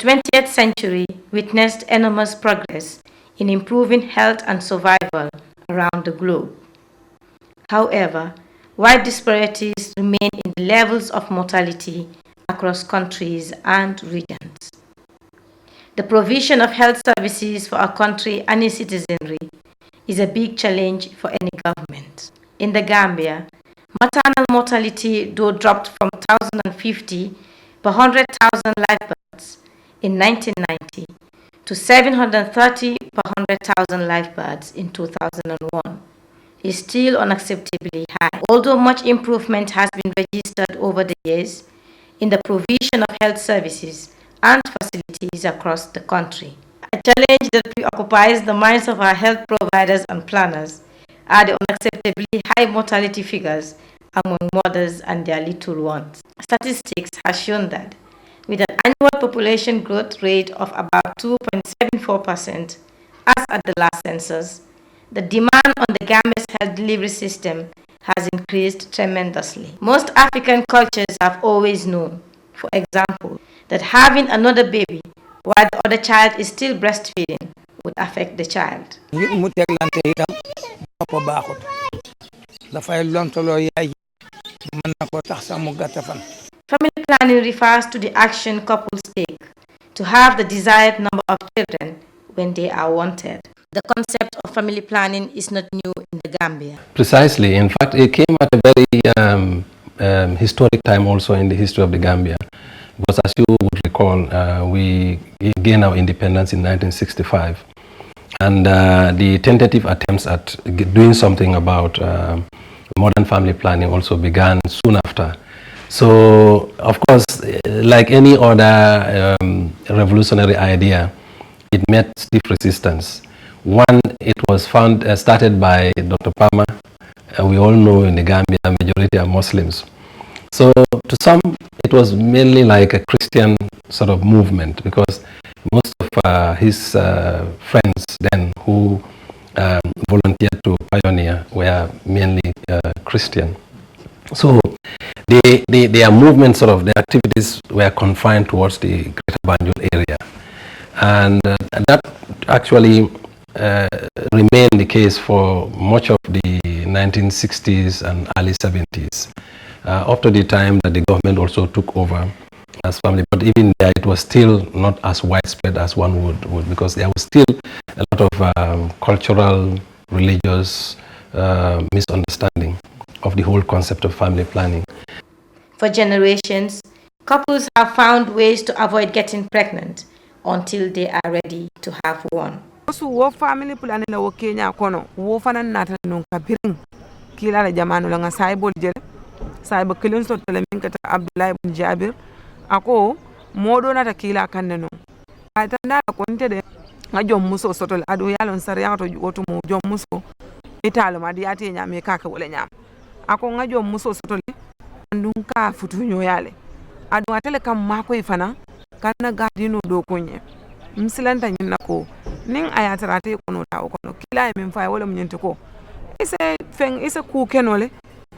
20th century witnessed enormous progress in improving health and survival around the globe. However, wide disparities remain in the levels of mortality across countries and regions. The provision of health services for our country and its citizenry is a big challenge for any government. In the Gambia, maternal mortality though dropped from 1,050 per 100,000 live births in 1990 to 730 per 100,000 live births in 2001 is still unacceptably high. Although much improvement has been registered over the years in the provision of health services and facilities across the country. A challenge that preoccupies the minds of our health providers and planners are the unacceptably high mortality figures among mothers and their little ones. Statistics have shown that with an annual population growth rate of about 2.74% as at the last census, the demand on the Gambia's health delivery system has increased tremendously. Most African cultures have always known, for example, that having another baby while the other child is still breastfeeding would affect the child. Family planning refers to the action couples take to have the desired number of children when they are wanted. The concept of family planning is not new in the Gambia. Precisely. In fact, it came at a very historic time also in the history of the Gambia. Because as you would recall, we gained our independence in 1965. And the tentative attempts at doing something about modern family planning also began soon after. So, of course, like any other revolutionary idea, it met stiff resistance. One, it was started by Dr. Palmer. We all know in the Gambia, majority are Muslims. So to some, it was mainly like a Christian sort of movement because most of his friends then who volunteered to pioneer were mainly Christian. So their movement, sort of their activities were confined towards the Greater Banjul area. And that actually remained the case for much of the 1960s and early 70s, up to the time that the government also took over as family. But even there, it was still not as widespread as one would because there was still a lot of cultural, religious misunderstanding of the whole concept of family planning. For generations, couples have found ways to avoid getting pregnant until they are ready to have one. So wo family planning la wo Kenya kono wo fanan nata non kabirin kila la jamanu la nga saibol jele saiba kilin so tele min kata Abdullah ibn Jabir ako modo nata kila kanne no atanda ko ntede nga jom muso sotol adu yalon sariya to wotu mo jom muso italo ma diati nyame kaka wala nyam ako nga jom muso sotol andun ka futu nyoyale adu atele kam mako ifana kana gadino do konye msilanta nyina ko ning ayatarate kono ta kono kila min fa wala munyente ko ise ku kenole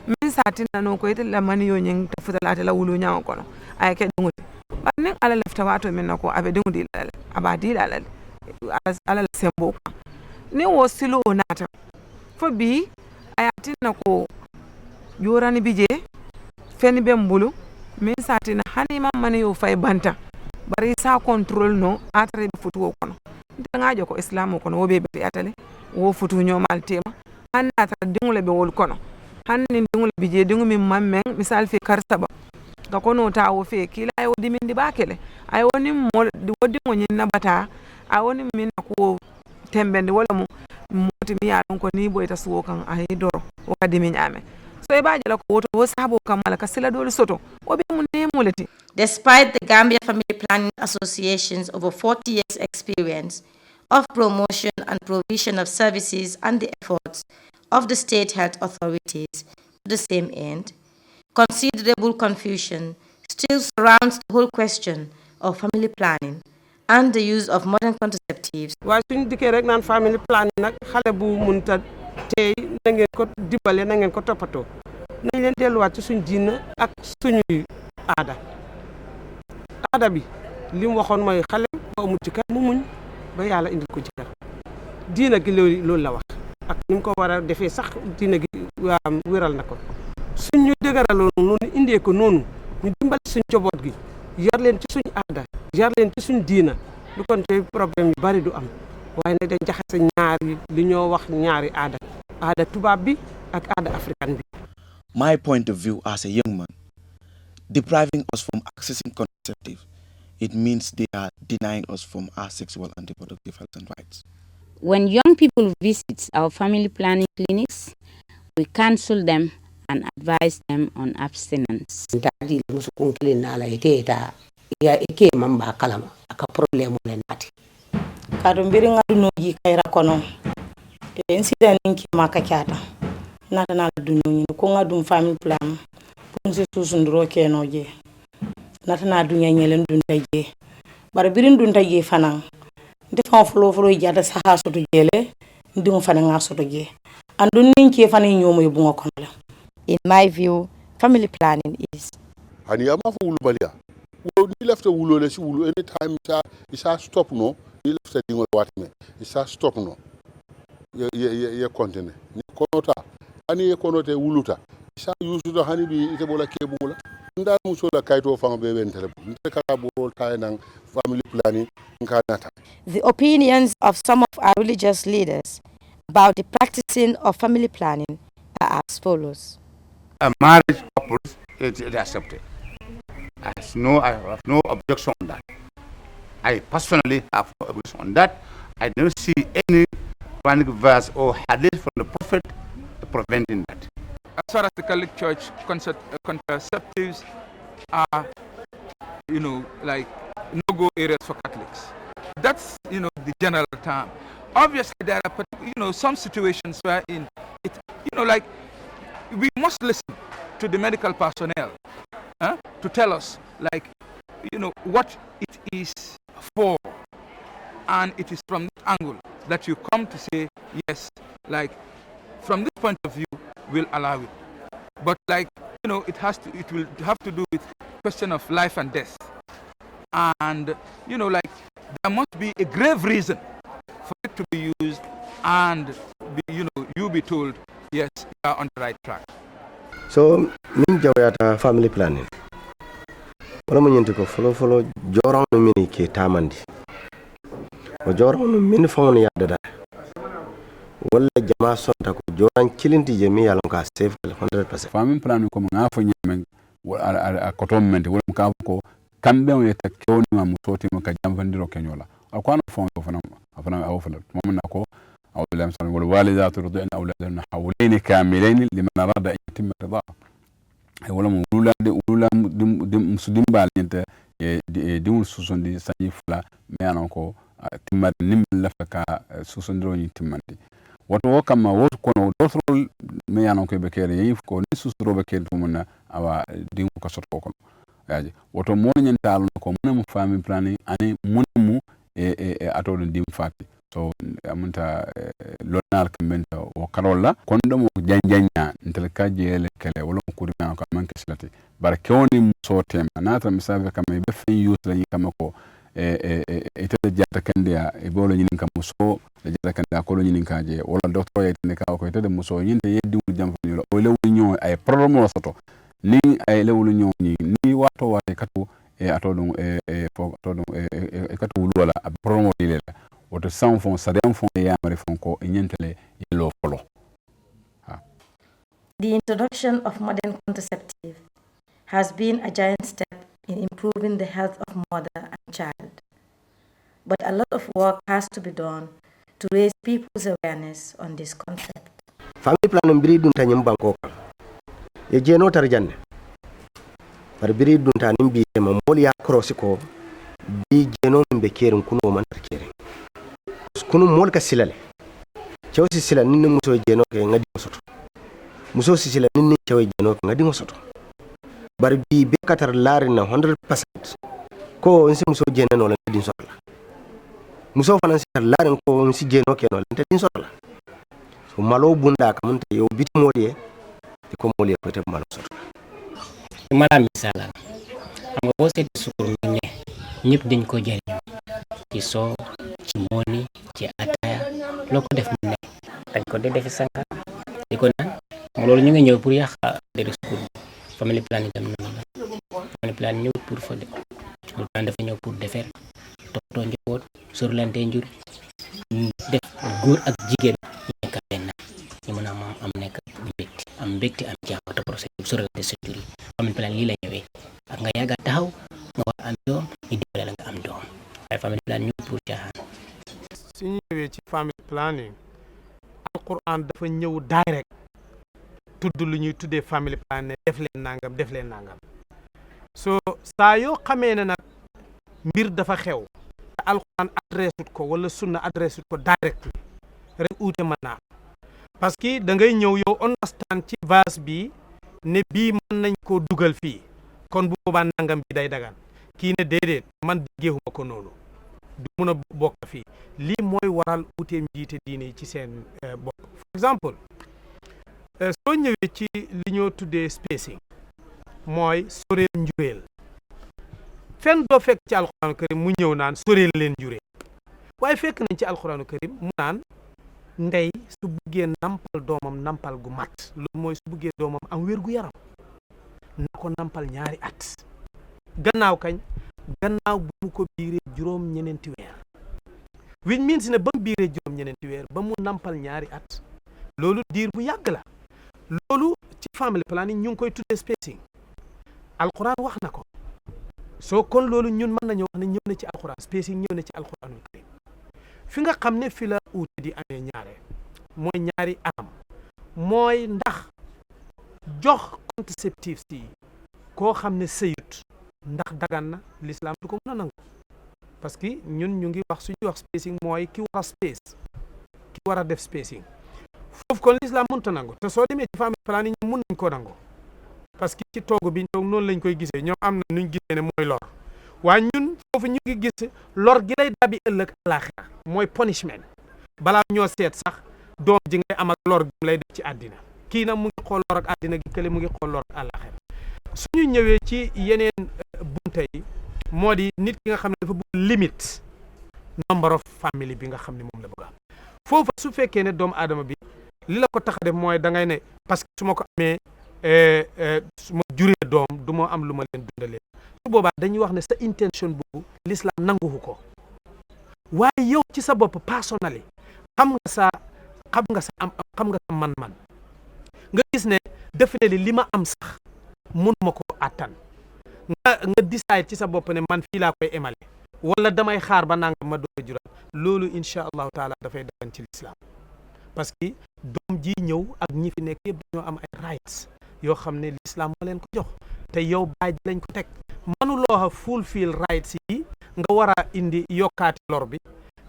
min satina no ko itela mani yo nyen ta futalate la wulu nyaaw kono ay ke dunguti ba ning ala lefta wato min nako abe dungudi lale abadi lale ala sembo ni wo silo nata fo bi ayatina ko yorani bije feni be mbulu min satina hani mani yo fay banta bari sa control no atare be futu kono ngajo ko islam kono wobe be atale wo futu nyomal tema hanna ta dingule be wol kono hanni dingule bi je dingu min mammen misal fi karsaba ga kono ta wo fe kila ay wodi min di bakele ay woni mo wodi mo nyina bata ay woni min ko tembende wala mo moti mi ya don ko ni boyta suwo kan ay doro o kadi min nyame so e baaje la ko woto wo sabo kamala ka sila dole soto obe mun ne mulati. Despite the Gambia Family Planning Association's over 40 years experience of promotion and provision of services and the efforts of the state health authorities to the same end, considerable confusion still surrounds the whole question of family planning and the use of modern contraceptives. Wa suñ diké rek nan family planning nak xalé bu munta tay na ngeen ko dibalé na ngeen ko topato nañ leen delu wat ci suñ diina ak suñu aada bi li mu waxoon mooy xale ba amul jëkkër mu muñ ba yàlla indil ko jëkkër diina gi loolu la wax ak ni mu ko war a defee sax diina gi wéral na ko suñ ñu dëgëraloon noonu indee ko noonu ñu dimbali suñ njaboot gi yar leen ci suñ aada yar leen ci suñ diina du kon te problème yu bari du am waaye nag dañ jaxase ñaari li ñoo wax ñaari aada tubaab bi ak aada africaine bi. My point of view as a young man, depriving us from accessing contraceptive, it means they are denying us from our sexual and reproductive health and rights. When young people visit our family planning clinics, we counsel them and advise them on abstinence. Kadumbiri ngadu ji kaira kono incident ki makakyata nata dunyo ko ngadu family plan punse susundro keno je nata dunya nyelen dunta je bar birin dunta je fanan defa flo jada saha soto jele ndimo fanan nga soto je andun ninki fanan nyomo yobungo kono. In my view, family planning is ani ama fo wulu balia wo ni lefta wulo le si wulu anytime isa stop no ni lefta dingol watme isa stop no ye continue ni konota ani ye konote wuluta isa yusudo hani bi ite bola kebula nda musola kayto fanga be wentere nte kala bo taynang family planning nkanata. The opinions of some of our religious leaders about the practicing of family planning are as follows. A marriage couple is accepted. I have no objection on that. I personally have no objection on that. I don't see any Quranic verse or hadith from the Prophet preventing that. As far as the Catholic Church, contraceptives are, like no-go areas for Catholics. That's, the general term. Obviously, there are, some situations where like we must listen to the medical personnel to tell us, like, what it is for. And it is from that angle that you come to say, yes, like, from this point of view, we'll allow it. But, like, it will have to do with question of life and death. And, like, there must be a grave reason for it to be used and, you be told, yes, you are on the right track. So, min jawyata family planning. Wala mo nyenti ko follow joron no mini ke tamandi. O joron no mini fawon ya dada. Wala jama sonta ko joran kilinti je mi yalon ka save 100%. Family planning ko nga fo nyemen a kotommente wala ka ko kambe on yeta kyoni ma musoti mo ka jamfandiro kenyola. Akwana fon afana awfala momna ko أولاد مثلا والوالدات يرضعن أولادهن حولين كاملين لمن أراد أن يتم الرضاعة. ولا ولا مسلم بالنت دون سوسن دي سني فلا ميانكو تمر نم لفكا سوسن دروني تمندي. وتو كما وتكون دوثرول ميانكو بكيري يفكو نسوسرو بكير تمنا أو دين كسرتو كم. يعني وتو مون ينتعلم كم من family planning أني منمو أتولى دين فاتي. So amunta lonal kamenta o karola kondo mo janjanya ntelka jele kele wala ko rima ko man keslati barakoni so tema nata misave kama be fin yusla kama ko ite jata kandia e bolo nyinin kam so jata kandia ko nyinin kaje wala doctor ya tene ka ko ite de muso nyinte yeddi wul jam faniro o lewu nyon ay problème soto ni ay lewu nyon ni wato wa katu atodum atodum katu wul wala problème ile woto san fon sadem fon yamare fon ko nyentele yelo folo. The introduction of modern contraceptive has been a giant step in improving the health of mother and child. But a lot of work has to be done to raise people's awareness on this concept. Family plan biri dun tanyam banko ye jeno tarjanne par biri dun tanim bi ma mol ya cross ko bi jeno be kerin kuno man kerin kunu mol ka silale chawsi sila ninni muso jeno ke ngadi soto muso sila ninni chawi jeno ke ngadi soto bar bi be katar lari na 100% ko onsi muso jeno no ngadi soto muso fanan sila lari ko onsi jeno ke no ngadi soto so malo bunda kamunta yo biti moliye ko moliye ko te malo soto mala misala am go se sukuru ne ñëpp dañ ko jëriñoo ci soo ci mooni ci ataya loo ko def mu ne dañ ko dee defi sanka di ko naan loolu ñu ngi ñëw pour yàq deri school family planning dem noonu la family planning ñëw pour fa de family planning dafa ñëw pour defar toppatoo njaboot sorlante njur def góor ak jigéen nekk benn ñu mën a am nekk am mbégte am jàmm te procès sorlante structure yi family planning lii la ñëwee ak nga yàgga taxaw nga war am doom ñu dimbale la nga am doom waaye family planning ñëw pour caaxaan. su ñëwee ci family planning alquran dafa ñëw direct tudd lu ñuy tuddee family planning def leen nangam so saa yoo xamee ne nag mbir dafa xew te alquran adresse ko wala sunna adresse ko direct rek uute mën naa parce que da ngay ñëw yow understand ci verse bi ne bii mën nañ koo dugal fii kon bu boobaa nangam bi day dagan kii ne déedéet man déggewuma ko noonu du mun a bokk fii lii mooy waral uuteem jiite diine yi ci seen bopp for exemple soo ñëwee ci li ñoo tuddee spacing mooy soreel njureel fenn doo fekk ci alxuraanu karim mu ñëw naan soreel leen njureel waaye fekk nañ ci alxuraanu karim mu naan ndey su buggee nampal doomam nampal gu mat loolu mooy su buggee doomam am wér gu yaram na ko nampal 2 at gannaaw kañ gannaaw bu mu ko biiree juróom-ñeneenti weer which means ne ba mu biiree juróom-ñeneenti weer ba mu nampal 2 at loolu diir bu yàgg la loolu ci family planning ñu ngi koy tuddee spacing alquran wax na ko soo kon loolu ñun mën nañu wax ne ñëw na ci alquran spacing ñëw na ci alquranul karim fi nga xam ne fi la uute di amee ñaare mooy ñaari anam mooy ndax jox contraceptive si koo xam ne sëyut ndax dagan na l'islam du ko mën a nangu parce que ñun ñu ngi wax suñuy wax spacing mooy ki war a space ki war a def spacing foofu kon l'islam mënut a nangu te soo demee ci famille planning ñoom mën nañ ko nangu parce que ci toogu bi toog noonu lañ koy gisee ñoom am na nuñ gisee ne mooy lor waaye ñun foofu ñu ngi gis lor gi lay dabi ëllëg àllaaxira mooy punishment balaa ñoo seet sax doom ji ngay am ak lor gi lay def ci àddina kii nag mu ngi xool lor ak àddina gi kële mu ngi xool lor ak àllaaxira suñu ñëwee ci yeneen bunte yi moo di nit ki nga xam ne dafa bëgg limite number of family bi nga xam ne moom la bëgg am foofu su fekkee ne doomu aadama bi li la ko tax a def mooy da ngay ne parce que su ma ko amee su ma juree doom du ma am lu ma leen dundalee su boobaa dañuy wax ne sa intention boobu l'islam nanguwu ko waaye yow ci sa bopp personnel xam nga sa man-man nga gis ne definitely li ma am sax mënuma ko attan nga decide ci sa bopp ne man fii laa koy émale wala damay xaar ba nangam ma doog a jural loolu incha allahu taala dafay dagan ci l'islam parce que doom ji ñëw ak ñi fi nekk yëpp dañoo am ay rights yoo xam ne l'islam moo leen ko jox te yow baay ji lañ ko teg mënuloo fulfill rights yi nga war a indi yokkaati lor bi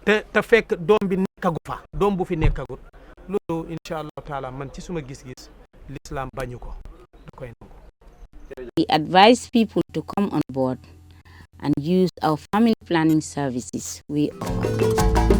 te fekk doom bi nekkagu fa doom bu fi nekkagut loolu incha allahu taala man ci suma gis-gis l'islam bañu ko da koy nangu. We advise people to come on board and use our family planning services we offer.